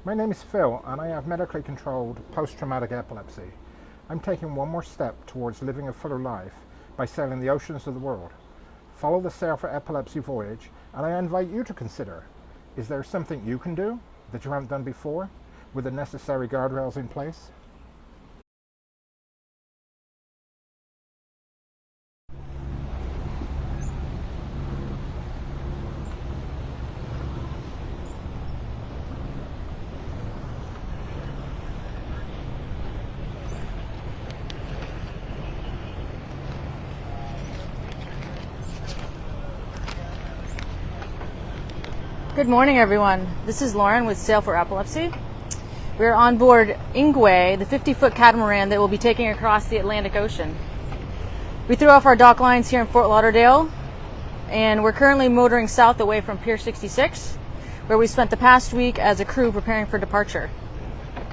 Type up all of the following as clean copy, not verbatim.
My name is Phil, and I have medically controlled post-traumatic epilepsy. I'm taking one more step towards living a fuller life by sailing the oceans of the world. Follow the Sail for Epilepsy voyage, and I invite you to consider, is there something you can do that you haven't done before with the necessary guardrails in place? Good morning, everyone. This is Lauren with Sail for Epilepsy. We're on board Ingwe, the 50-foot catamaran that will be taking across the Atlantic Ocean. We threw off our dock lines here in Fort Lauderdale, and we're currently motoring south away from Pier 66, where we spent the past week as a crew preparing for departure.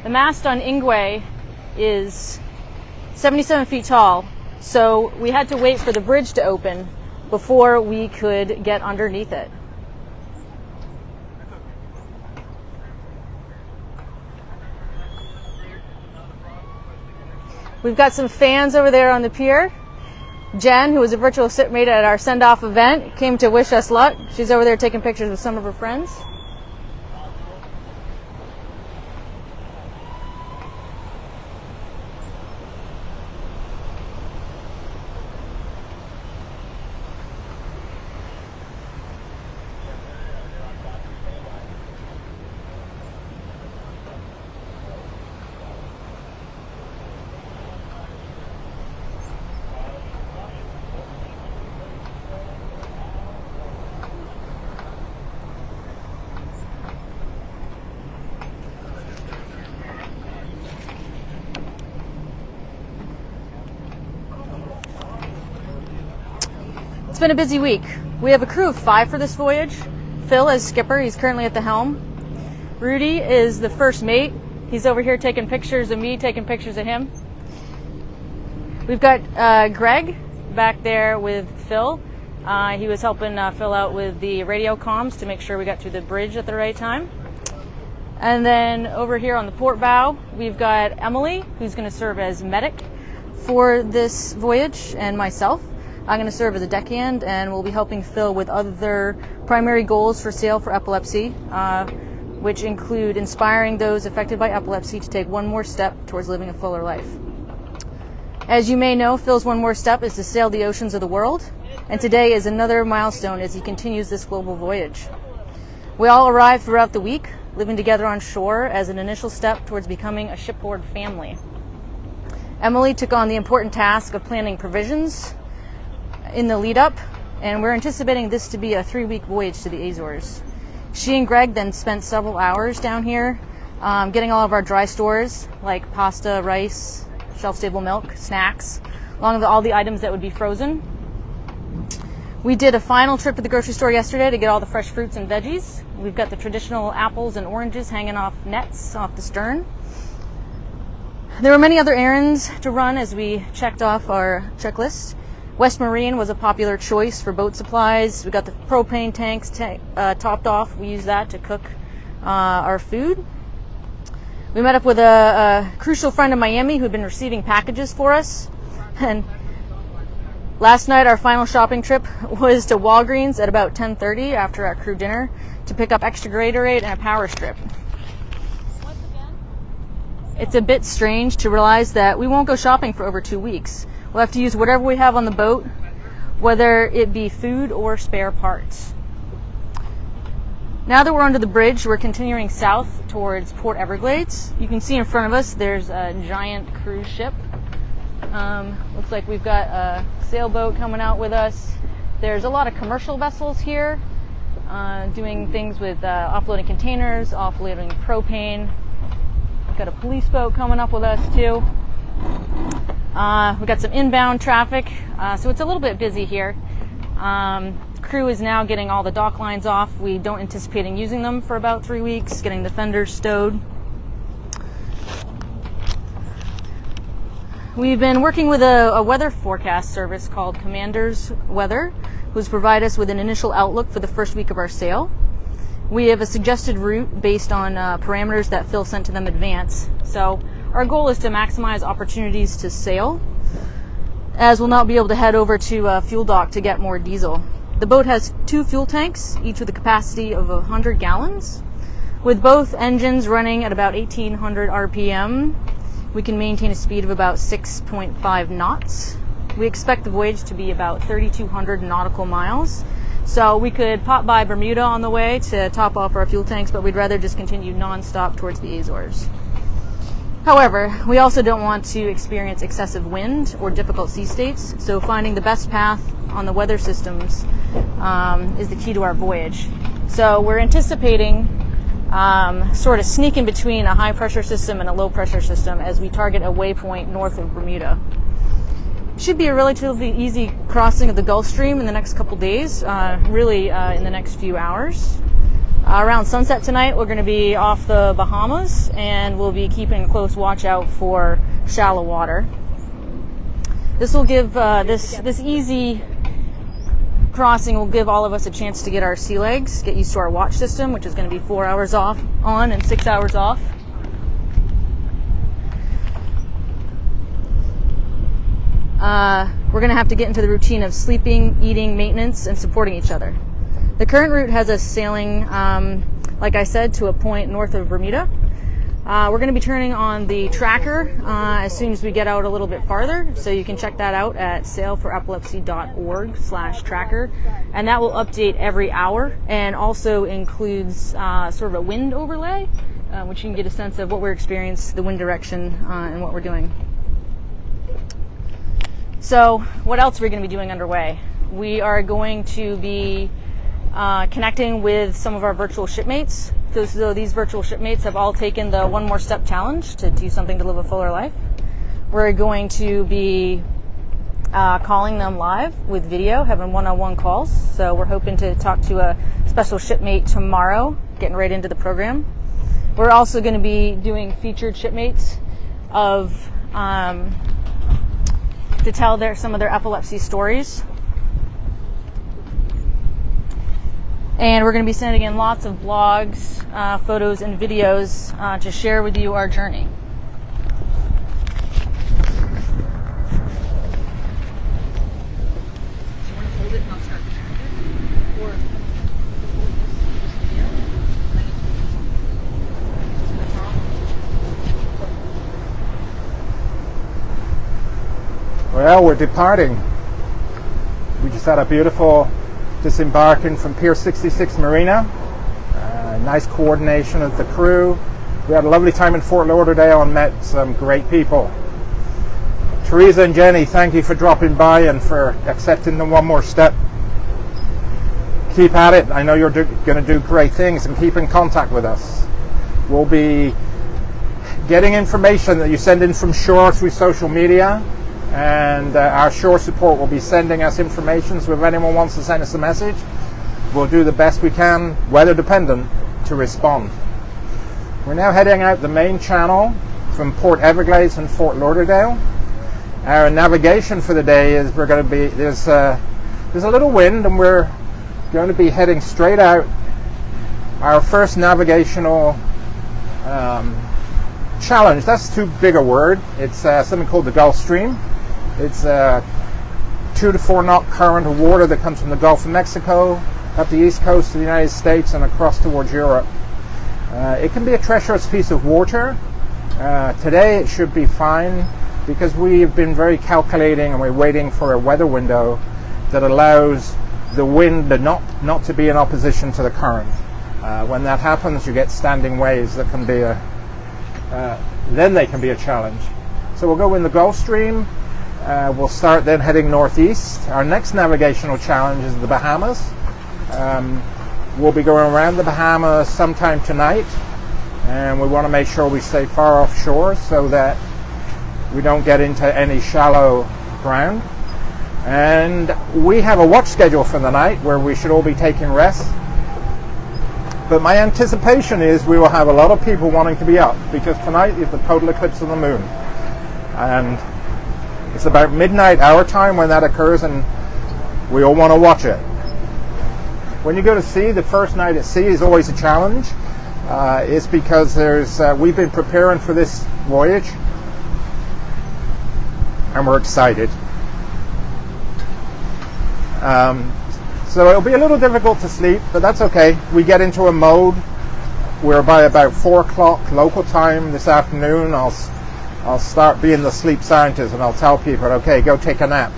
The mast on Ingwe is 77 feet tall, so we had to wait for the bridge to open before we could get underneath it. We've got some fans over there on the pier. Jen, who was a virtual shipmate at our send-off event, came to wish us luck. She's over there taking pictures with some of her friends. It's been a busy week. We have a crew of 5 for this voyage. Phil is skipper. He's currently at the helm. Rudy is the first mate. He's over here taking pictures of me, taking pictures of him. We've got Greg back there with Phil. He was helping Phil out with the radio comms to make sure we got through the bridge at the right time. And then over here on the port bow, we've got Emily, who's going to serve as medic for this voyage, and myself. I'm going to serve as a deckhand, and we'll be helping Phil with other primary goals for Sail for Epilepsy, which include inspiring those affected by epilepsy to take one more step towards living a fuller life. As you may know, Phil's one more step is to sail the oceans of the world, and today is another milestone as he continues this global voyage. We all arrived throughout the week, living together on shore as an initial step towards becoming a shipboard family. Emily took on the important task of planning provisions in the lead up, and we're anticipating this to be a 3-week voyage to the Azores. She and Greg then spent several hours down here getting all of our dry stores like pasta, rice, shelf-stable milk, snacks, along with all the items that would be frozen. We did a final trip to the grocery store yesterday to get all the fresh fruits and veggies. We've got the traditional apples and oranges hanging off nets off the stern. There were many other errands to run as we checked off our checklist. West Marine was a popular choice for boat supplies. We got the propane tanks topped off. We use that to cook our food. We met up with a crucial friend in Miami who'd been receiving packages for us. And last night, our final shopping trip was to Walgreens at about 10:30 after our crew dinner to pick up extra Gatorade and a power strip. It's a bit strange to realize that we won't go shopping for over 2 weeks. We'll have to use whatever we have on the boat, whether it be food or spare parts. Now that we're under the bridge, we're continuing south towards Port Everglades. You can see in front of us there's a giant cruise ship. Looks like we've got a sailboat coming out with us. There's a lot of commercial vessels here doing things with offloading containers, offloading propane. We've got a police boat coming up with us too. We've got some inbound traffic, so it's a little bit busy here. Crew is now getting all the dock lines off. We don't anticipate using them for about 3 weeks, getting the fenders stowed. We've been working with a weather forecast service called Commander's Weather, who's provided us with an initial outlook for the first week of our sail. We have a suggested route based on parameters that Phil sent to them in advance. So our goal is to maximize opportunities to sail, as we'll not be able to head over to fuel dock to get more diesel. The boat has 2 fuel tanks, each with a capacity of 100 gallons. With both engines running at about 1800 RPM, we can maintain a speed of about 6.5 knots. We expect the voyage to be about 3,200 nautical miles. So we could pop by Bermuda on the way to top off our fuel tanks, but we'd rather just continue non-stop towards the Azores. However, we also don't want to experience excessive wind or difficult sea states, so finding the best path on the weather systems is the key to our voyage. So we're anticipating sort of sneaking between a high pressure system and a low pressure system as we target a waypoint north of Bermuda. Should be a relatively easy crossing of the Gulf Stream in the next couple days, really in the next few hours. Around sunset tonight, we're going to be off the Bahamas, and we'll be keeping a close watch out for shallow water. This will give this easy crossing will give all of us a chance to get our sea legs, get used to our watch system, which is going to be 4 hours off on and 6 hours off. We're going to have to get into the routine of sleeping, eating, maintenance, and supporting each other. The current route has us sailing, like I said, to a point north of Bermuda. We're going to be turning on the tracker as soon as we get out a little bit farther, so you can check that out at sailforepilepsy.org/tracker, and that will update every hour and also includes sort of a wind overlay, which you can get a sense of what we're experiencing, the wind direction, and what we're doing. So what else are we going to be doing underway? We are going to be connecting with some of our virtual shipmates. So these virtual shipmates have all taken the One More Step challenge to do something to live a fuller life. We're going to be calling them live with video, having one-on-one calls. So we're hoping to talk to a special shipmate tomorrow, getting right into the program. We're also going to be doing featured shipmates of to tell some of their epilepsy stories. And we're going to be sending in lots of blogs, photos, and videos to share with you our journey. Well, we're departing. We just had a beautiful disembarking from Pier 66 Marina. Nice coordination of the crew. We had a lovely time in Fort Lauderdale and met some great people. Teresa and Jenny, thank you for dropping by and for accepting the One More Step. Keep at it. I know you're going to do great things, and keep in contact with us. We'll be getting information that you send in from shore through social media, and our shore support will be sending us information, so if anyone wants to send us a message, we'll do the best we can, weather dependent, to respond. We're now heading out the main channel from Port Everglades and Fort Lauderdale. Our navigation for the day is there's a little wind, and we're going to be heading straight out. Our first navigational challenge, that's too big a word. It's something called the Gulf Stream. It's a 2 to 4 knot current of water that comes from the Gulf of Mexico up the east coast of the United States and across towards Europe. It can be a treacherous piece of water. Today it should be fine because we've been very calculating, and we're waiting for a weather window that allows the wind not to be in opposition to the current. When that happens, you get standing waves that can be then they can be a challenge. So we'll go in the Gulf Stream. We'll start then heading northeast. Our next navigational challenge is the Bahamas. We'll be going around the Bahamas sometime tonight, and we want to make sure we stay far offshore so that we don't get into any shallow ground. And we have a watch schedule for the night where we should all be taking rest. But my anticipation is we will have a lot of people wanting to be up, because tonight is the total eclipse of the moon. And it's about midnight our time when that occurs, and we all want to watch it. When you go to sea, the first night at sea is always a challenge. It's because we've been preparing for this voyage, and we're excited. So it'll be a little difficult to sleep, but that's okay. We get into a mode where by about 4 o'clock local time this afternoon, I'll start being the sleep scientist, and I'll tell people, okay, go take a nap.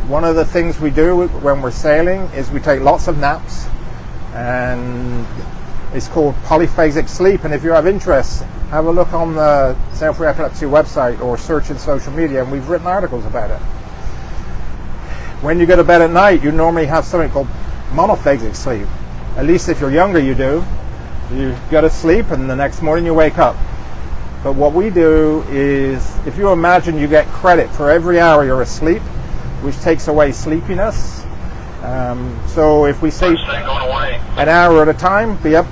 One of the things we do when we're sailing is we take lots of naps, and it's called polyphasic sleep. And if you have interest, have a look on the Sail for Epilepsy website or search in social media, and we've written articles about it. When you go to bed at night, you normally have something called monophasic sleep. At least if you're younger, you do. You go to sleep, and the next morning you wake up. But what we do is, if you imagine you get credit for every hour you're asleep, which takes away sleepiness. So if we say an hour at a time, be up,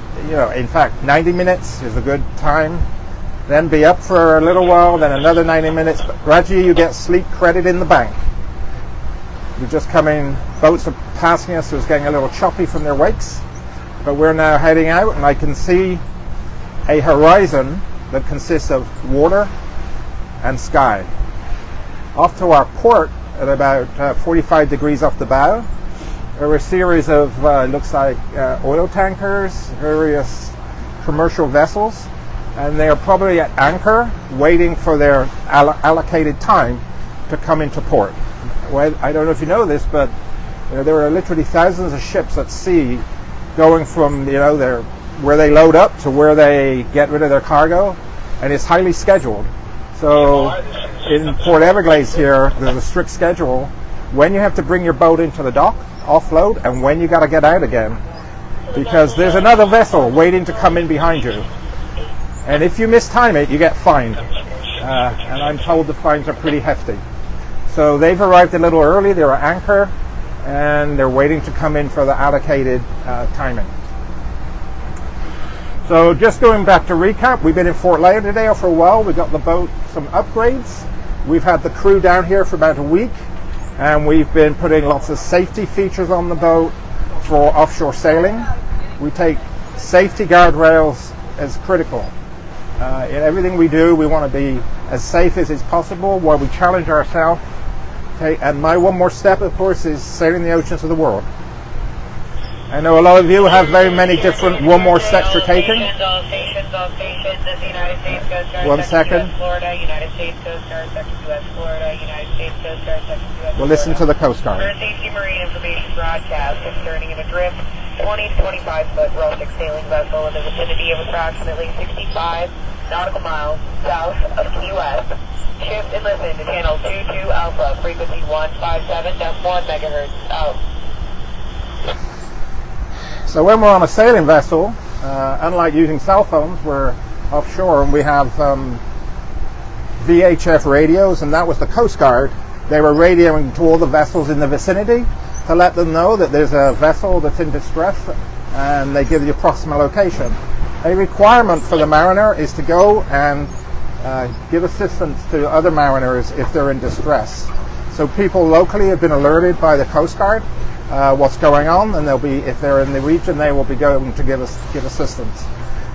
in fact, 90 minutes is a good time. Then be up for a little while, then another 90 minutes. But gradually you get sleep credit in the bank. We're just coming, boats are passing us, so it's getting a little choppy from their wakes. But we're now heading out, and I can see a horizon that consists of water and sky. Off to our port, at about 45 degrees off the bow, there are a series of, looks like oil tankers, various commercial vessels, and they are probably at anchor, waiting for their allocated time to come into port. Well, I don't know if you know this, but there are literally thousands of ships at sea going from where they load up to where they get rid of their cargo, and it's highly scheduled. So in Port Everglades here, there's a strict schedule when you have to bring your boat into the dock, offload, and when you got to get out again, because there's another vessel waiting to come in behind you, and if you mistime it, you get fined, and I'm told the fines are pretty hefty. So they've arrived a little early, they're at anchor, and they're waiting to come in for the allocated timing. So just going back to recap, we've been in Fort Lauderdale for a while. We got the boat some upgrades. We've had the crew down here for about a week, and we've been putting lots of safety features on the boat for offshore sailing. We take safety guardrails as critical. In everything we do, we want to be as safe as is possible while we challenge ourselves. And my one more step, of course, is sailing the oceans of the world. I know a lot of you have very many different one more steps you're taking. 1 second. We'll listen to the Coast Guard. Safety Marine information broadcast concerning an adrift 20 to 25 foot Baltic sailing vessel in the vicinity of approximately 65 nautical miles south of Key West. Shift and listen to channel 22 Alpha, frequency 157.1 megahertz. Out. So when we're on a sailing vessel, unlike using cell phones, we're offshore and we have VHF radios, and that was the Coast Guard. They were radioing to all the vessels in the vicinity to let them know that there's a vessel that's in distress, and they give you approximate location. A requirement for the mariner is to go and give assistance to other mariners if they're in distress. So people locally have been alerted by the Coast Guard what's going on, and they'll be, if they're in the region, they will be going to give assistance.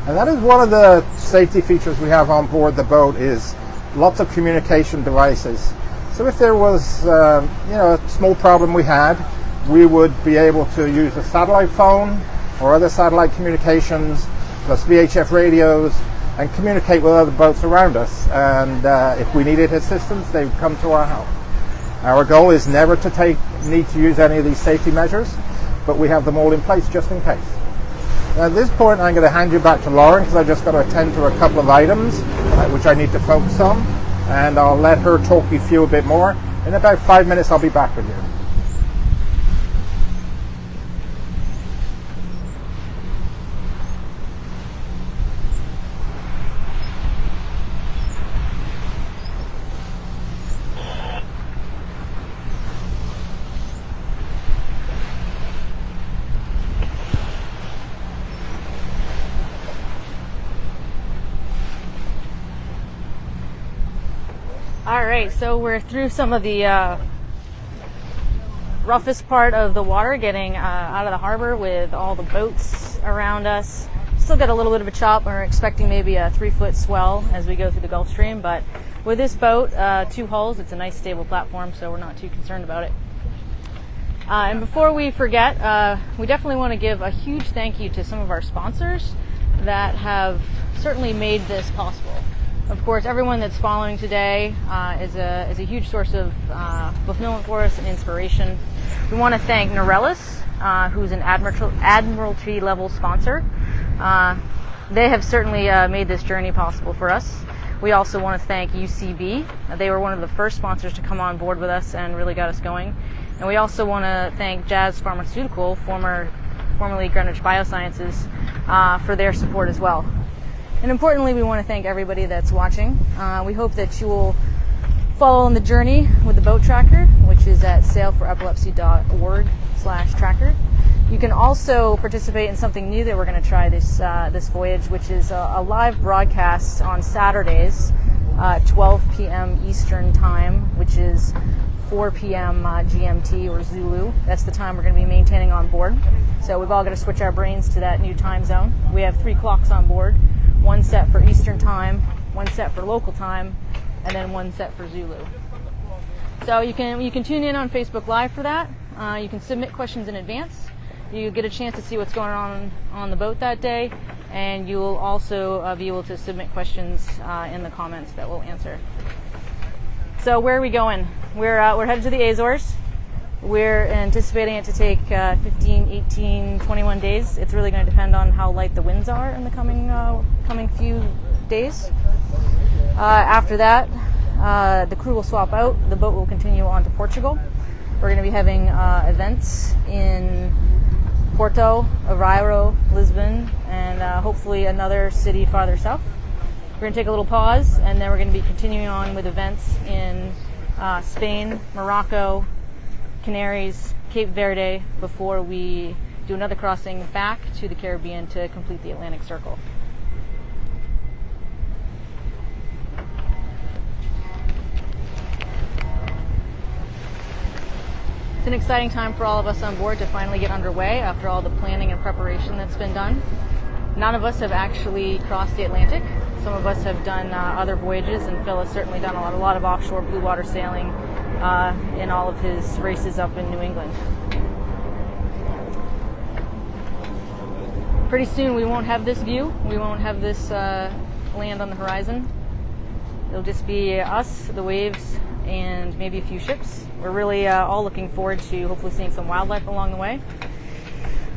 And that is one of the safety features we have on board the boat, is lots of communication devices. So if there was a small problem we had, we would be able to use a satellite phone or other satellite communications plus VHF radios and communicate with other boats around us. And if we needed assistance, they would come to our help. Our goal is never to need to use any of these safety measures, but we have them all in place just in case. At this point, I'm going to hand you back to Lauren, because I just got to attend to a couple of items which I need to focus on, and I'll let her talk you through a bit more. In about 5 minutes, I'll be back with you. All right, so we're through some of the roughest part of the water, getting out of the harbor with all the boats around us. Still got a little bit of a chop. We're expecting maybe a 3-foot swell as we go through the Gulf Stream, but with this boat, 2 hulls, it's a nice stable platform, so we're not too concerned about it. And before we forget, we definitely want to give a huge thank you to some of our sponsors that have certainly made this possible. Of course, everyone that's following today is a huge source of fulfillment for us and inspiration. We want to thank Norellis, who's an Admiralty level sponsor. They have certainly made this journey possible for us. We also want to thank UCB. They were one of the first sponsors to come on board with us and really got us going. And we also want to thank Jazz Pharmaceutical, formerly Greenwich Biosciences, for their support as well. And importantly, we want to thank everybody that's watching. We hope that you will follow on the journey with the boat tracker, which is at sailforepilepsy.org/tracker. You can also participate in something new that we're going to try this voyage, which is a live broadcast on Saturdays, 12 p.m. Eastern Time, which is 4 p.m. GMT or Zulu. That's the time we're going to be maintaining on board. So we've all got to switch our brains to that new time zone. We have 3 clocks on board, 1 set for Eastern Time, 1 set for local time, and then 1 set for Zulu. So you can tune in on Facebook Live for that. You can submit questions in advance. You get a chance to see what's going on the boat that day, and you'll also be able to submit questions in the comments that we'll answer. So where are we going? We're headed to the Azores. We're anticipating it to take 15, 18, 21 days. It's really going to depend on how light the winds are in the coming few days. After that, the crew will swap out. The boat will continue on to Portugal. We're going to be having events in Porto, Aveiro, Lisbon, and hopefully another city farther south. We're going to take a little pause, and then we're going to be continuing on with events in Spain, Morocco, Canaries, Cape Verde, before we do another crossing back to the Caribbean to complete the Atlantic Circle. It's an exciting time for all of us on board to finally get underway after all the planning and preparation that's been done. None of us have actually crossed the Atlantic. Some of us have done other voyages, and Phil has certainly done a lot of offshore blue water sailing in all of his races up in New England. Pretty soon we won't have this view. We won't have this land on the horizon. It'll just be us, the waves, and maybe a few ships. We're really all looking forward to hopefully seeing some wildlife along the way.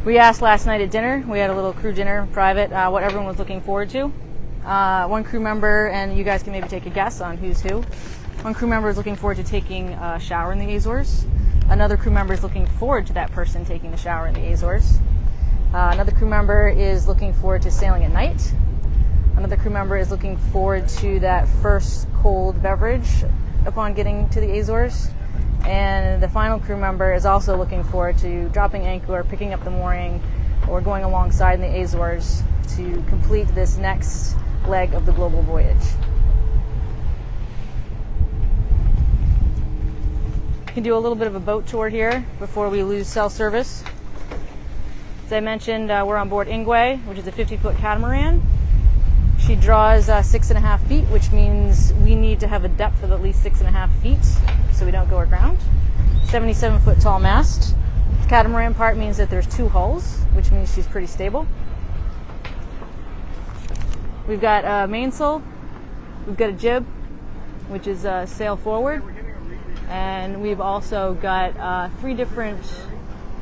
We asked last night at dinner, we had a little crew dinner, private, what everyone was looking forward to. One crew member, and you guys can maybe take a guess on who's who. One crew member is looking forward to taking a shower in the Azores. Another crew member is looking forward to that person taking the shower in the Azores. Another crew member is looking forward to sailing at night. Another crew member is looking forward to that first cold beverage upon getting to the Azores. And the final crew member is also looking forward to dropping anchor, picking up the mooring, or going alongside in the Azores to complete this next leg of the global voyage. You can do a little bit of a boat tour here before we lose cell service. As I mentioned, we're on board Ingwe, which is a 50-foot catamaran. She draws 6.5 feet, which means we need to have a depth of at least 6.5 feet so we don't go aground. 77-foot tall mast. The catamaran part means that there's 2 hulls, which means she's pretty stable. We've got a mainsail, we've got a jib, which is sail forward, and we've also got 3 different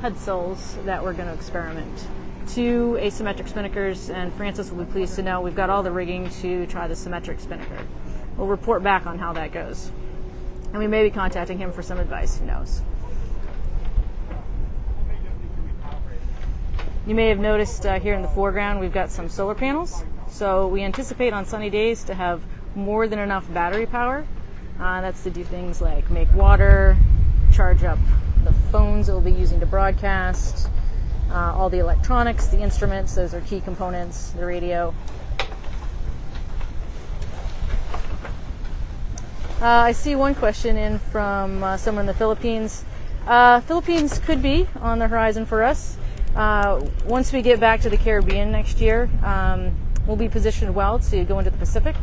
headsails that we're going to experiment. 2 asymmetric spinnakers, and Francis will be pleased to know we've got all the rigging to try the symmetric spinnaker. We'll report back on how that goes. And we may be contacting him for some advice, who knows. You may have noticed here in the foreground we've got some solar panels. So we anticipate on sunny days to have more than enough battery power. That's to do things like make water, charge up the phones that we'll be using to broadcast, all the electronics, the instruments, those are key components, the radio. I see one question in from someone in the Philippines. Philippines could be on the horizon for us. Once we get back to the Caribbean next year, we'll be positioned well to go into the Pacific.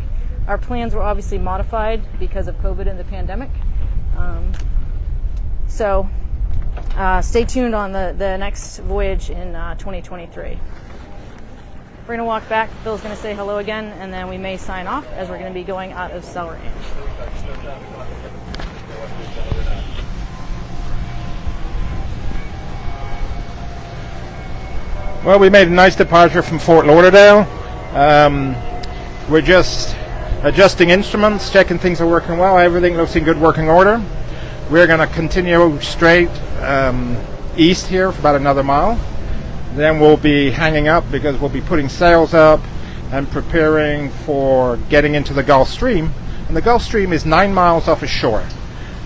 Our plans were obviously modified because of COVID and the pandemic. So stay tuned on the next voyage in 2023. We're going to walk back. Phil's going to say hello again, and then we may sign off as we're going to be going out of cell range. Well, we made a nice departure from Fort Lauderdale. We're just adjusting instruments, checking things are working well. Everything looks in good working order. We're going to continue straight east here for about another mile. Then we'll be hanging up because we'll be putting sails up and preparing for getting into the Gulf Stream. And the Gulf Stream is 9 miles off ashore.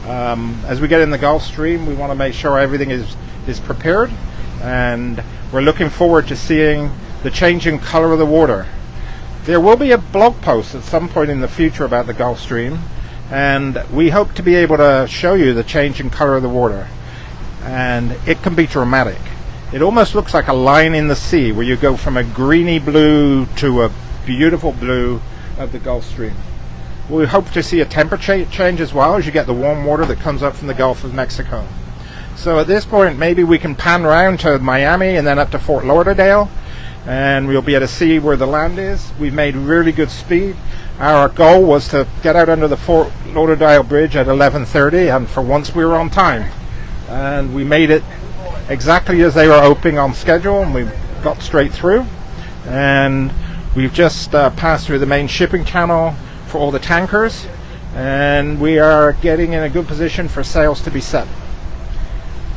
As we get in the Gulf Stream, we want to make sure everything is prepared, and we're looking forward to seeing the changing color of the water. There will be a blog post at some point in the future about the Gulf Stream, and we hope to be able to show you the changing color of the water. And it can be dramatic. It almost looks like a line in the sea where you go from a greeny blue to a beautiful blue of the Gulf Stream. We hope to see a temperature change as well as you get the warm water that comes up from the Gulf of Mexico. So at this point, maybe we can pan around to Miami and then up to Fort Lauderdale, and we'll be able to see where the land is. We've made really good speed. Our goal was to get out under the Fort Lauderdale bridge at 11:30, and for once we were on time. And we made it exactly as they were opening on schedule, and we got straight through. And we've just passed through the main shipping channel for all the tankers, and we are getting in a good position for sails to be set.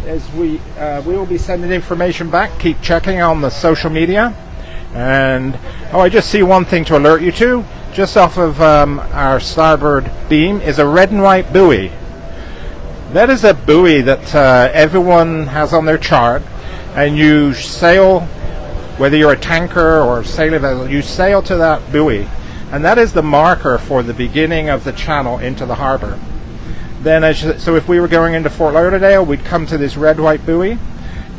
As we will be sending information back. Keep checking on the social media. And I just see one thing to alert you to. Just off of our starboard beam is a red and white buoy. That is a buoy that everyone has on their chart, and you sail, whether you're a tanker or a sailing vessel, you sail to that buoy, and that is the marker for the beginning of the channel into the harbor. Then, so if we were going into Fort Lauderdale, we'd come to this red-white buoy.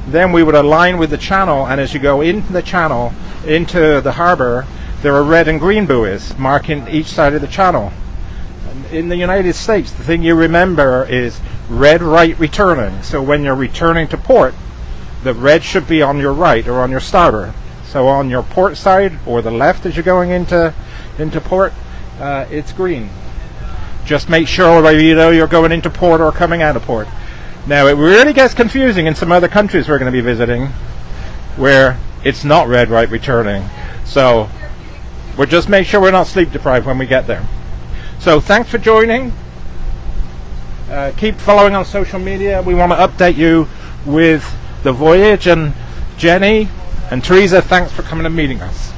Then we would align with the channel, and as you go into the channel, into the harbor, there are red and green buoys marking each side of the channel. In the United States, the thing you remember is red right returning. So when you're returning to port, the red should be on your right or on your starboard. So on your port side or the left as you're going into port, it's green. Just make sure you know you're going into port or coming out of port. Now it really gets confusing in some other countries we're going to be visiting where it's not red right returning. So we'll just make sure we're not sleep deprived when we get there. So thanks for joining. Keep following on social media. We want to update you with the voyage. And Jenny and Teresa, thanks for coming and meeting us.